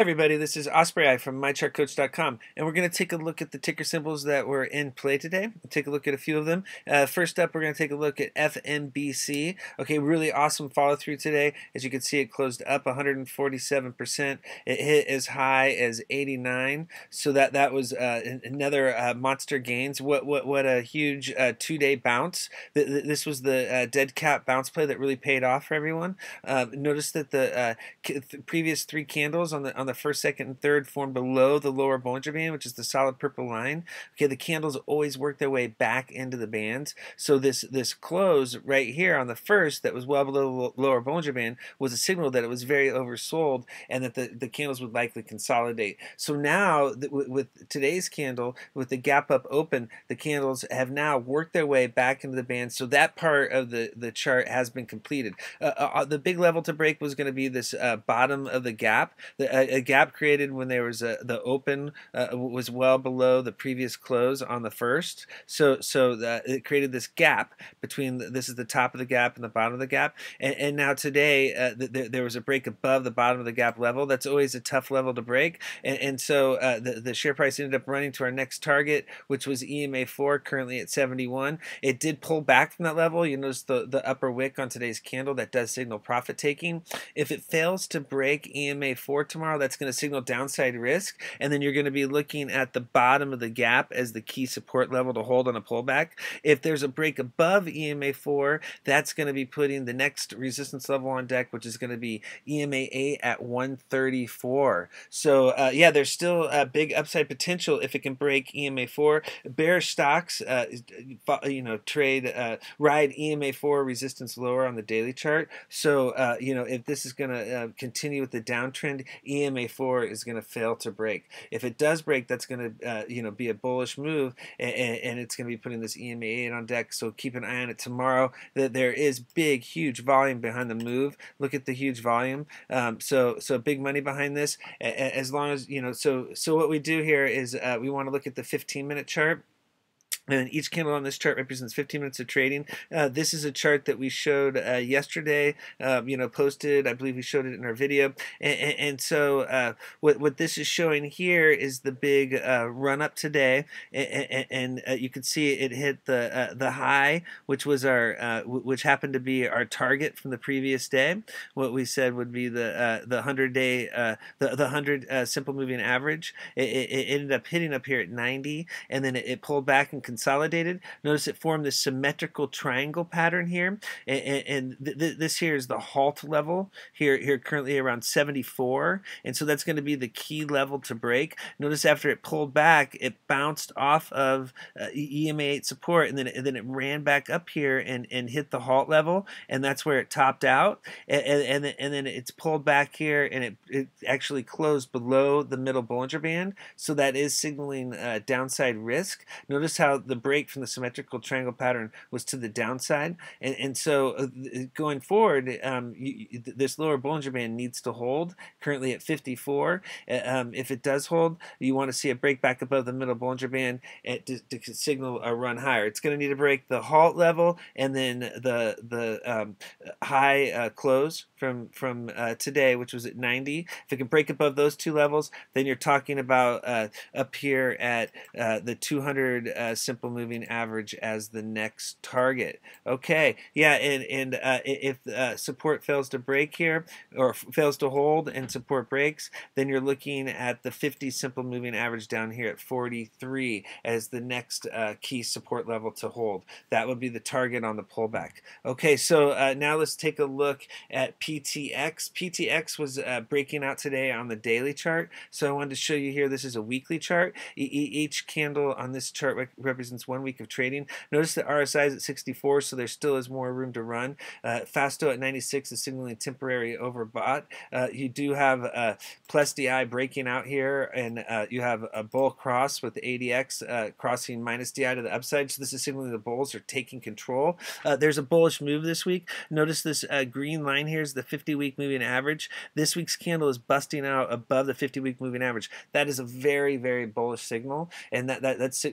Everybody, this is Ospreyeye from MyChartCoach.com, and we're going to take a look at the ticker symbols that were in play today. Take a look at a few of them. First up, we're going to take a look at FNBC. Okay, really awesome follow through today. As you can see, it closed up 147%. It hit as high as 89, so that was another monster gains. What a huge 2-day bounce. This was the dead cat bounce play that really paid off for everyone. Notice that the previous 3 candles on the first, second, and third formed below the lower Bollinger Band, which is the solid purple line. Okay, the candles always work their way back into the bands. So this close right here on the first that was well below the lower Bollinger Band was a signal that it was very oversold and that the candles would likely consolidate. So now with today's candle, with the gap up open, the candles have now worked their way back into the band. So that part of the chart has been completed. The big level to break was going to be this bottom of the gap. A gap created when there was the open was well below the previous close on the first. So it created this gap between this is the top of the gap and the bottom of the gap. And now today there was a break above the bottom of the gap level. That's always a tough level to break. And so the share price ended up running to our next target, which was EMA 4, currently at 71. It did pull back from that level. You notice the upper wick on today's candle that does signal profit taking. If it fails to break EMA 4 tomorrow, that's going to signal downside risk, and then you're going to be looking at the bottom of the gap as the key support level to hold on a pullback. If there's a break above EMA 4, that's going to be putting the next resistance level on deck, which is going to be EMA 8 at 134. So yeah, there's still a big upside potential if it can break EMA 4. Bearish stocks, ride EMA 4 resistance lower on the daily chart. So if this is going to continue with the downtrend, EMA 4 is going to fail to break. If it does break, that's going to be a bullish move, and it's going to be putting this EMA 8 on deck. So keep an eye on it tomorrow. There is big, huge volume behind the move. Look at the huge volume. So big money behind this. As long as so what we do here is we want to look at the 15-minute chart. And each candle on this chart represents 15 minutes of trading. This is a chart that we showed yesterday, posted. I believe we showed it in our video. And so what this is showing here is the big run up today. And you can see it hit the high, which was which happened to be our target from the previous day. What we said would be the 100-day, the 100 simple moving average. It ended up hitting up here at 90, and then it pulled back and consolidated. Notice it formed this symmetrical triangle pattern here, and this here is the halt level here currently around 74, and so that's going to be the key level to break. Notice after it pulled back, it bounced off of EMA 8 support, and then it ran back up here and hit the halt level, and that's where it topped out, and then it's pulled back here, and it actually closed below the middle Bollinger Band, so that is signaling downside risk. Notice how the break from the symmetrical triangle pattern was to the downside, and so going forward, this lower Bollinger Band needs to hold, currently at 54. If it does hold, you want to see a break back above the middle Bollinger Band to signal a run higher. It's going to need to break the halt level and then the high close from today, which was at 90. If it can break above those two levels, then you're talking about up here at the 200 simple moving average as the next target. Okay, yeah, and if support fails to break here or fails to hold and support breaks, then you're looking at the 50 simple moving average down here at 43 as the next key support level to hold. That would be the target on the pullback. Okay, so now let's take a look at PTX. PTX was breaking out today on the daily chart, so I wanted to show you here. This is a weekly chart. Each candle on this chart represents 1 week of trading. Notice the RSI is at 64, so there still is more room to run. Fasto at 96 is signaling temporary overbought. You do have plus DI breaking out here, and you have a bull cross with the ADX crossing minus DI to the upside, so this is signaling the bulls are taking control. There's a bullish move this week. Notice this green line here is the 50-week moving average. This week's candle is busting out above the 50-week moving average. That is a very, very bullish signal, and that's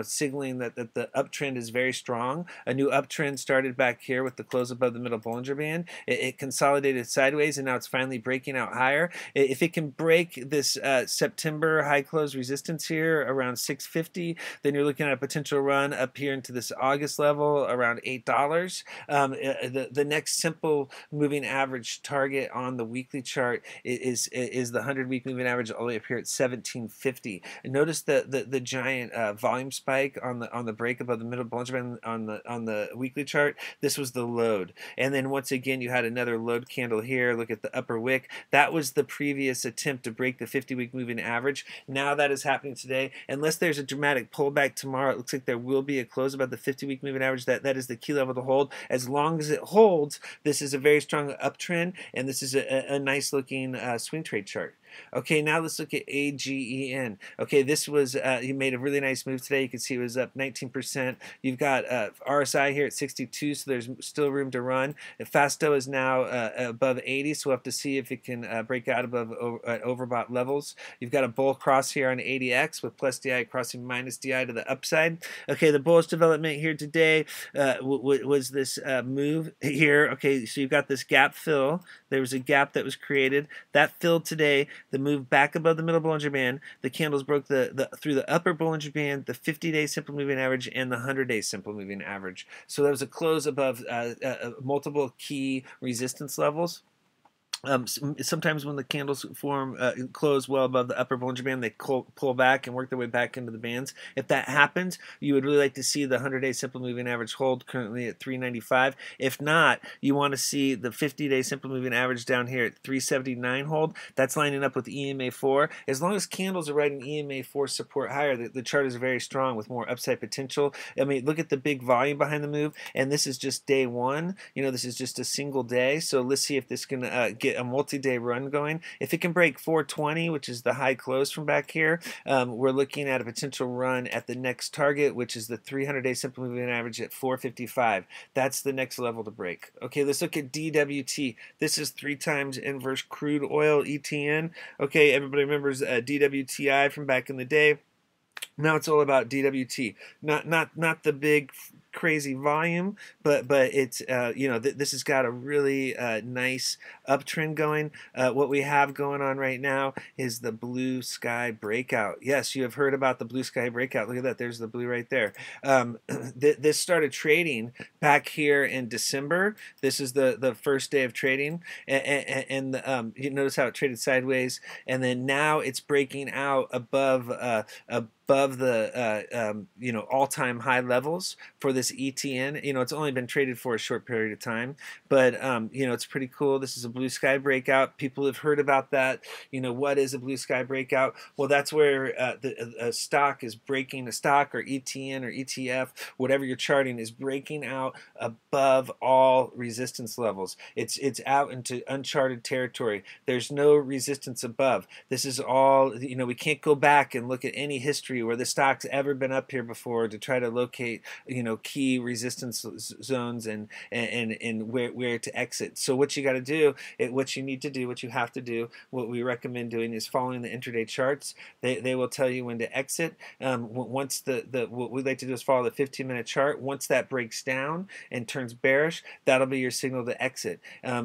signaling that the uptrend is very strong. A new uptrend started back here with the close above the middle Bollinger Band. It consolidated sideways, and now it's finally breaking out higher. If it can break this September high close resistance here around 650, then you're looking at a potential run up here into this August level around $8. The next simple moving average target on the weekly chart is the 100-week moving average all the way up here at 1750. And notice the giant volume spike on the break above the middle Bollinger Band on the weekly chart. This was the load, and then once again you had another load candle here. Look at the upper wick. That was the previous attempt to break the 50-week moving average. Now that is happening today. Unless there's a dramatic pullback tomorrow, it looks like there will be a close above the 50-week moving average. That is the key level to hold. As long as it holds, this is a very strong uptrend, and this is a nice looking swing trade chart. Okay, now let's look at AGEN. Okay, this was, he made a really nice move today. You can see it was up 19%. You've got RSI here at 62, so there's still room to run. Fasto is now above 80, so we'll have to see if it can break out above overbought levels. You've got a bull cross here on ADX with plus DI crossing minus DI to the upside. Okay, the bullish development here today was this move here. Okay, so you've got this gap fill. There was a gap that was created. That filled today. The move back above the middle Bollinger Band. The candles broke through the upper Bollinger Band, the 50-day simple moving average, and the 100-day simple moving average. So that was a close above multiple key resistance levels. Sometimes when the candles close well above the upper Bollinger Band, they pull back and work their way back into the bands. If that happens, you would really like to see the 100-day simple moving average hold, currently at 395. If not, you want to see the 50-day simple moving average down here at 379 hold. That's lining up with EMA4. As long as candles are riding EMA4 support higher, the chart is very strong with more upside potential. I mean, look at the big volume behind the move, and this is just day one. You know, this is just a single day. So let's see if this can get a multi-day run going. If it can break 420, which is the high close from back here, we're looking at a potential run at the next target, which is the 300-day simple moving average at 455. That's the next level to break. Okay, let's look at DWT. This is 3 times inverse crude oil ETN. Okay, everybody remembers DWTI from back in the day. Now it's all about DWT, not the big crazy volume, but it's this has got a really nice uptrend going. What we have going on right now is the blue sky breakout. Yes, you have heard about the blue sky breakout. Look at that. There's the blue right there. This started trading back here in December. This is the first day of trading, and you notice how it traded sideways, and then now it's breaking out above the all-time high levels for this ETN. It's only been traded for a short period of time, but it's pretty cool. This is a blue sky breakout. People have heard about that. What is a blue sky breakout? Well, that's where a stock is breaking, a stock or ETN or ETF, whatever you're charting, is breaking out above all resistance levels. It's out into uncharted territory. There's no resistance above. This is all, we can't go back and look at any history where the stock's ever been up here before to try to locate key resistance zones and where to exit. So what you got to do, what you need to do, what you have to do, what we recommend doing is following the intraday charts. They will tell you when to exit. Once what we'd like to do is follow the 15-minute chart. Once that breaks down and turns bearish, that'll be your signal to exit.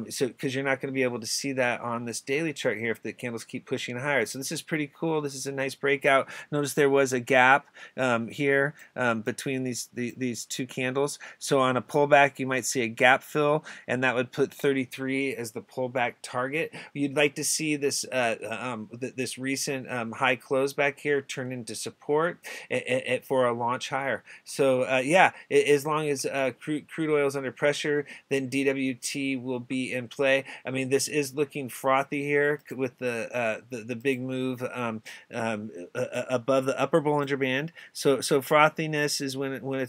So because you're not going to be able to see that on this daily chart here if the candles keep pushing higher. So this is pretty cool. This is a nice breakout. Notice there was a gap here between these two candles. So on a pullback, you might see a gap fill, and that would put 33 as the pullback target. You'd like to see this this recent high close back here turn into support for a launch higher. So yeah, as long as crude oil is under pressure, then DWT will be in play. I mean, this is looking frothy here with the big move above the upper Bollinger Band. So frothiness is when a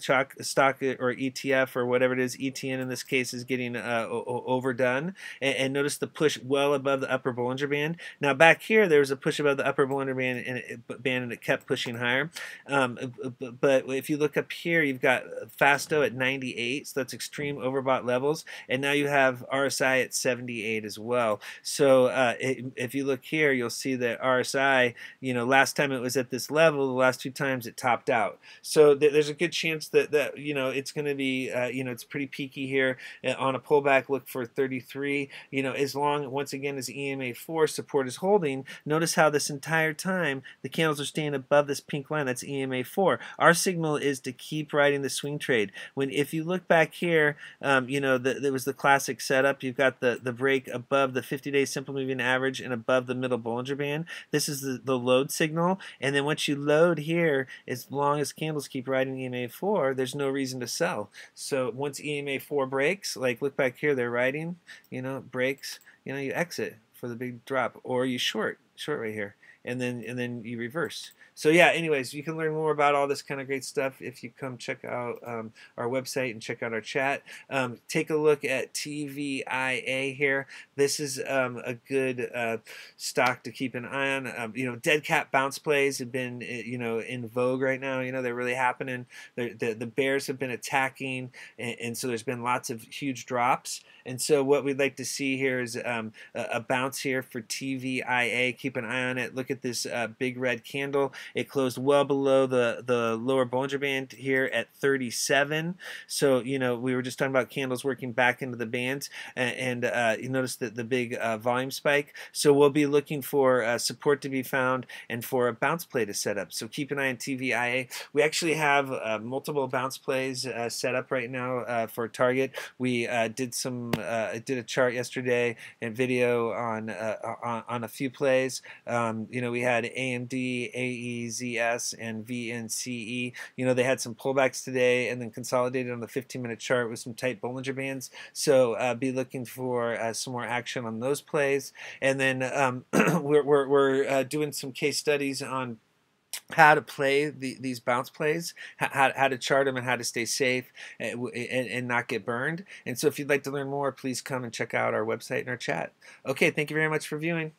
stock or ETF or whatever it is, ETN in this case, is getting overdone. And notice the push well above the upper Bollinger Band. Now back here, there was a push above the upper Bollinger Band, and it kept pushing higher. But if you look up here, you've got Fasto at 98, so that's extreme overbought levels, and now you have RSI at 78 as well. So if you look here, you'll see that RSI, last time it was at this level, the last two times it topped out. So there's a good chance that it's going to be, it's pretty peaky here. On a pullback, look for 33. As long, once again, as EMA4 support is holding, notice how this entire time the candles are staying above this pink line. That's EMA4. Our signal is to keep riding the swing trade. If you look back here, there was the classic setup. You've got the break above the 50-day simple moving average and above the middle Bollinger Band. This is the load signal, and then once you load here, as long as candles keep riding EMA4, there's no reason to sell. So once EMA4 breaks, like look back here, they're riding, breaks, you exit for the big drop, or you short right here, and then you reverse. So yeah, anyways, you can learn more about all this kind of great stuff if you come check out our website and check out our chat. Take a look at TVIA here. This is a good stock to keep an eye on. Dead cat bounce plays have been in vogue right now. They're really happening. The bears have been attacking, and so there's been lots of huge drops. And so what we'd like to see here is a bounce here for TVIA. Keep an eye on it. Look at this big red candle. It closed well below the lower Bollinger Band here at 37. So, we were just talking about candles working back into the bands, and you notice that the big volume spike. So we'll be looking for support to be found and for a bounce play to set up. So keep an eye on TVIA. We actually have multiple bounce plays set up right now for target. We did a chart yesterday and video on a few plays. We had AMD, AEZS, and VNCE. They had some pullbacks today and then consolidated on the 15-minute chart with some tight Bollinger Bands. So be looking for some more action on those plays. And then we're doing some case studies on how to play these bounce plays, how to chart them, and how to stay safe and not get burned. And so if you'd like to learn more, please come and check out our website and our chat. Okay, thank you very much for viewing.